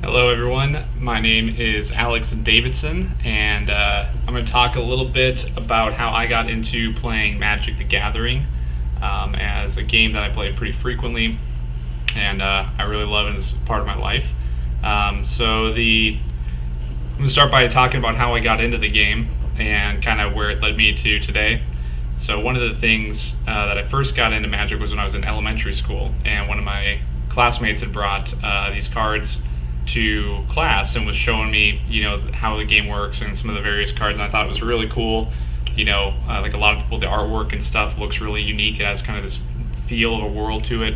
Hello, everyone. My name is Alex Davidson, and I'm going to talk a little bit about how I got into playing Magic the Gathering as a game that I play pretty frequently, and I really love it as part of my life. I'm going to start by talking about how I got into the game and kind of where it led me to today. So one of the things that I first got into Magic was when I was in elementary school, and one of my classmates had brought these cards to class and was showing me, how the game works and some of the various cards, and I thought it was really cool. Like a lot of people, the artwork and stuff looks really unique. It has kind of this feel of a world to it,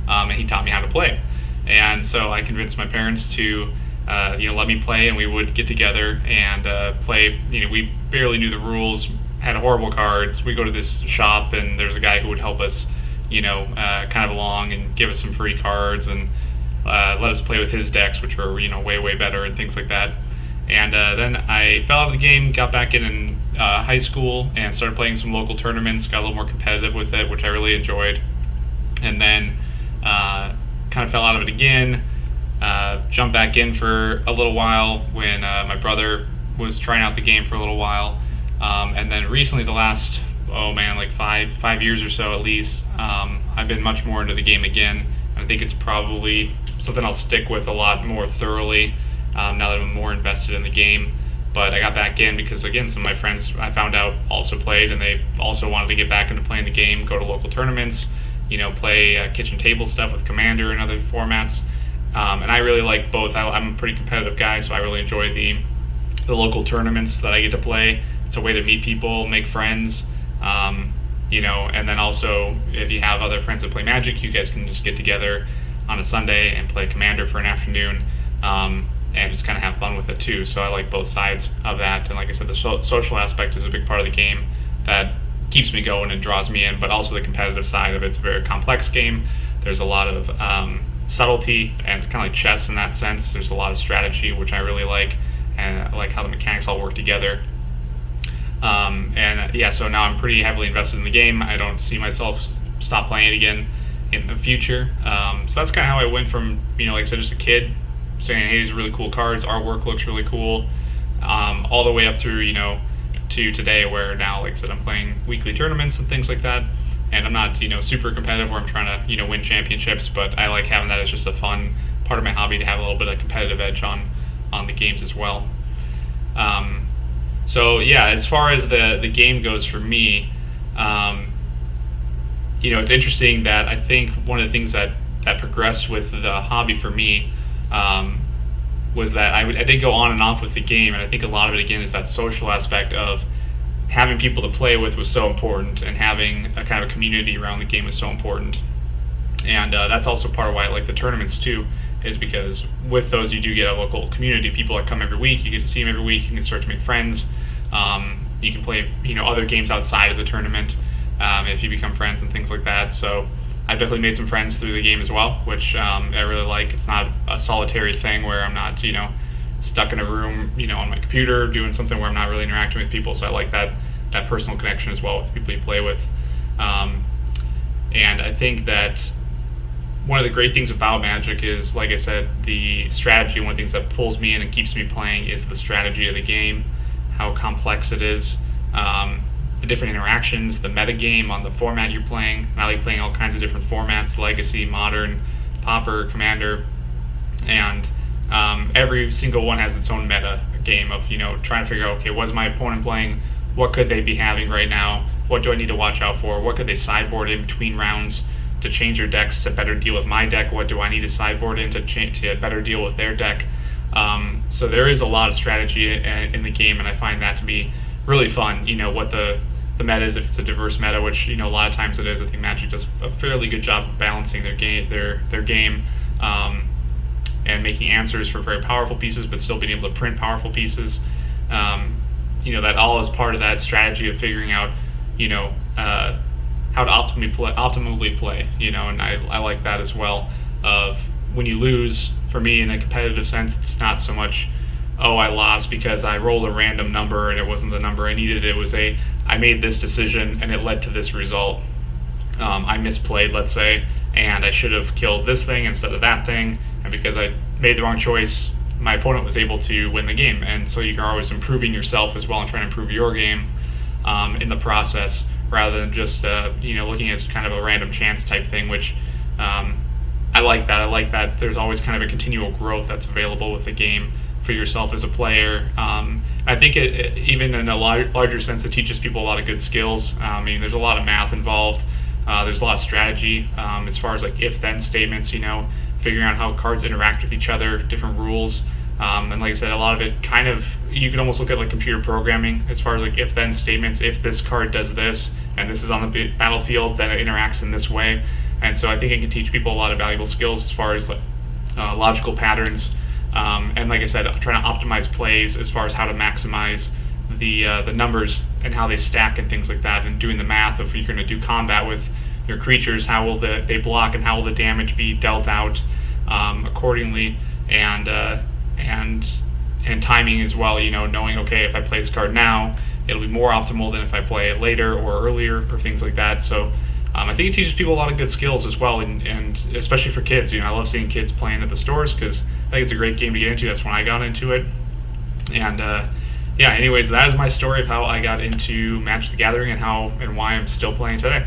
and he taught me how to play. And so I convinced my parents to, let me play, and we would get together and play. We barely knew the rules, had horrible cards. We go to this shop, and there's a guy who would help us, kind of along and give us some free cards and let us play with his decks, which were way better and things like that. And then I fell out of the game, got back in high school, and started playing some local tournaments. Got a little more competitive with it, which I really enjoyed. And then kind of fell out of it again. Jumped back in for a little while when my brother was trying out the game for a little while. And then recently, the last like five years or so at least, I've been much more into the game again. I think it's probably something I'll stick with a lot more thoroughly now that I'm more invested in the game. But I got back in because, again, some of my friends I found out also played, and they also wanted to get back into playing the game, go to local tournaments, play kitchen table stuff with Commander and other formats. And I really like both. I'm a pretty competitive guy, so I really enjoy the local tournaments that I get to play. It's a way to meet people, make friends. And then also, if you have other friends that play Magic, you guys can just get together on a Sunday and play Commander for an afternoon, and just kind of have fun with it too. So I like both sides of that. And like I said, the social aspect is a big part of the game that keeps me going and draws me in, but also the competitive side of it. It's a very complex game. There's a lot of subtlety, and it's kind of like chess in that sense. There's a lot of strategy, which I really like, and I like how the mechanics all work together. So now I'm pretty heavily invested in the game. I don't see myself stop playing it again in the future. So that's kind of how I went from, like I said, just a kid saying, hey, these are really cool cards, artwork looks really cool, all the way up through, to today, where now, like I said, I'm playing weekly tournaments and things like that. And I'm not, super competitive where I'm trying to, win championships, but I like having that as just a fun part of my hobby to have a little bit of competitive edge on the games as well. As far as the game goes for me, it's interesting that I think one of the things that progressed with the hobby for me was that I did go on and off with the game, and I think a lot of it, again, is that social aspect of having people to play with was so important, and having a kind of a community around the game was so important. And that's also part of why I like the tournaments too, is because with those you do get a local community. People that come every week, you get to see them every week, you can start to make friends. You can play other games outside of the tournament if you become friends and things like that. So I've definitely made some friends through the game as well, which I really like. It's not a solitary thing where I'm not stuck in a room on my computer doing something where I'm not really interacting with people. So I like that personal connection as well with people you play with. And I think that one of the great things about Magic is, like I said, the strategy. One of the things that pulls me in and keeps me playing is the strategy of the game, how complex it is, the different interactions, the meta game on the format you're playing. I like playing all kinds of different formats: Legacy, Modern, Pauper, Commander, and every single one has its own meta game of trying to figure out, okay, what's my opponent playing? What could they be having right now? What do I need to watch out for? What could they sideboard in between rounds to change their decks to better deal with my deck? What do I need to sideboard in to better deal with their deck? So there is a lot of strategy in the game, and I find that to be really fun. What the meta is, if it's a diverse meta, which a lot of times it is. I think Magic does a fairly good job of balancing their game, and making answers for very powerful pieces, but still being able to print powerful pieces. That all is part of that strategy of figuring out, how to optimally play. And I like that as well. Of when you lose, for me, in a competitive sense, it's not so much, oh, I lost because I rolled a random number and it wasn't the number I needed. It was I made this decision and it led to this result. I misplayed, let's say, and I should have killed this thing instead of that thing. And because I made the wrong choice, my opponent was able to win the game. And so you're always improving yourself as well and trying to improve your game in the process, rather than just looking at kind of a random chance type thing, which I like that. I like that there's always kind of a continual growth that's available with the game for yourself as a player. I think even in a larger sense, it teaches people a lot of good skills. I mean, there's a lot of math involved. There's a lot of strategy as far as like if-then statements, figuring out how cards interact with each other, different rules. And like I said, a lot of it kind of, you can almost look at like computer programming as far as like if-then statements. If this card does this and this is on the battlefield, then it interacts in this way. And so I think it can teach people a lot of valuable skills as far as like logical patterns. And like I said, trying to optimize plays as far as how to maximize the numbers and how they stack and things like that, and doing the math of if you're going to do combat with your creatures, how will they block and how will the damage be dealt out accordingly, and timing as well. Knowing, okay, if I play this card now, it'll be more optimal than if I play it later or earlier or things like that. So I think it teaches people a lot of good skills as well, and especially for kids. I love seeing kids playing at the stores because I think it's a great game to get into. That's when I got into it. And anyways, that is my story of how I got into Magic the Gathering and why I'm still playing today.